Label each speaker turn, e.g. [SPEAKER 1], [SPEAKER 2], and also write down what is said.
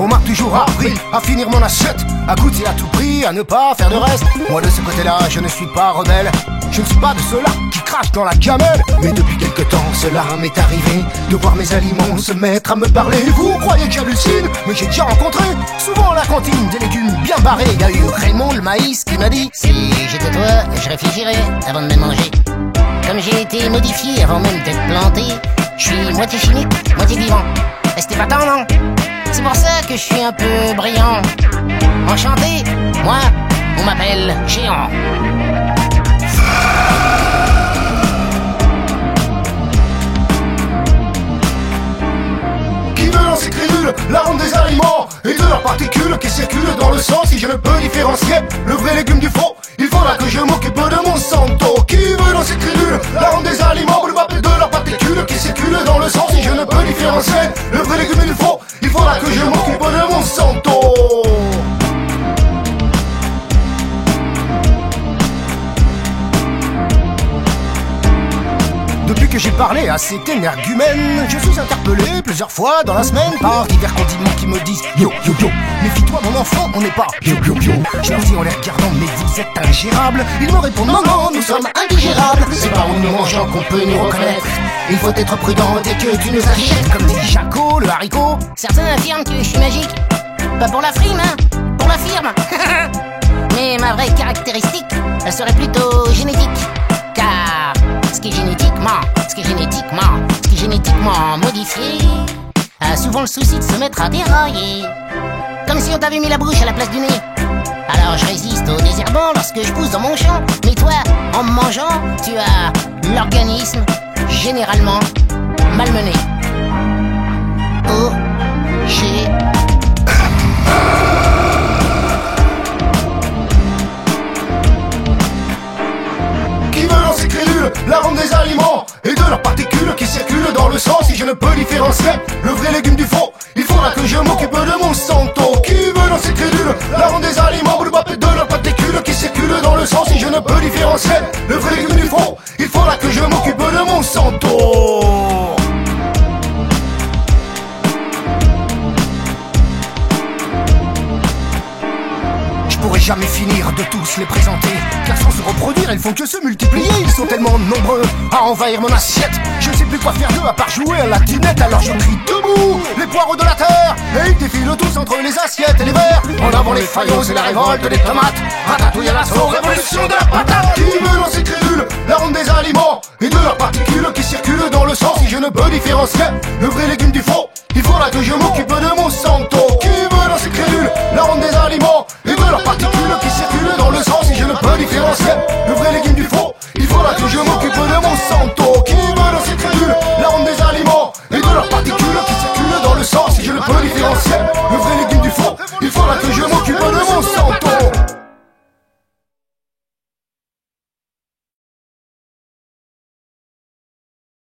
[SPEAKER 1] On m'a toujours appris à finir mon assiette, à goûter à tout prix, à ne pas faire de reste. Moi de ce côté-là, je ne suis pas rebelle. Je ne suis pas de ceux-là qui crachent dans la gamelle. Mais depuis quelque temps, cela m'est arrivé de voir mes aliments se mettre à me parler. Vous croyez que j'hallucine? Mais j'ai déjà rencontré souvent à la cantine des légumes bien barrés. Il y a eu Raymond le maïs qui m'a dit:
[SPEAKER 2] si j'étais toi, je réfléchirais avant de me manger. Comme j'ai été modifié avant même d'être planté, je suis moitié chimique, moitié vivant. Et c'était pas tant, non? C'est pour ça que je suis un peu brillant. Enchanté, moi, on m'appelle Géant.
[SPEAKER 1] Qui veut lancer crédule l'arôme des aliments et de leurs particules qui circulent dans le sang? Si je ne peux différencier le vrai légume du faux, il faudra que je m'occupe de mon santo. Qui veut lancer crédule l'arôme des aliments et de leurs particules qui circulent dans le sang? Si je ne peux différencier le vrai légume du faux, il faudra que je m'occupe de mon santo. Depuis que j'ai parlé à cet énergumène, je suis interpellé plusieurs fois dans la semaine par divers condiments qui me disent: yo yo yo, méfie-toi mon enfant, on n'est pas yo yo yo. Je leur dis en les regardant: mais vous êtes ingérables. Ils me répondent: non non, nous sommes indigérables. C'est pas en nous mangeant qu'on peut nous reconnaître. Il faut être prudent dès que tu nous achètes. Comme dit Jaco, le haricot.
[SPEAKER 2] Certains affirment que je suis magique. Pas pour la frime, hein, pour la firme. Mais ma vraie caractéristique, elle serait plutôt génétique. Car ce qui est génétiquement modifié a souvent le souci de se mettre à dérailler. Comme si on t'avait mis la bouche à la place du nez. Alors je résiste au désherbant lorsque je pousse dans mon champ. Mais toi, en me mangeant, tu as l'organisme généralement malmené.
[SPEAKER 1] Qui veut lancer crédule l'arôme des aliments et de leurs particules qui circulent dans le sang? Si je ne peux différencier le vrai légume du faux, il faudra que je m'occupe de mon santo. Qui veut lancer crédule l'arôme des aliments et de leurs particules qui circulent dans le sang? Si je ne peux différencier le vrai légume du faux, il faudra que je m'occupe de mon santo. Je pourrais jamais finir de tous les présenter, car sans se reproduire, ils font que se multiplier. Ils sont tellement nombreux à envahir mon assiette, je ne sais plus quoi faire d'eux à part jouer à la dinette. Alors je crie debout les poireaux de la terre, et ils défilent tous entre les assiettes et les verres. En avant les faillots et la révolte des tomates, ratatouille à la sauce, révolution de la patate. Qui veut lancer crédule l'arôme des aliments et de leurs particules qui circulent dans le sang? Si je ne peux différencier le vrai légume du faux, il faudra que je m'occupe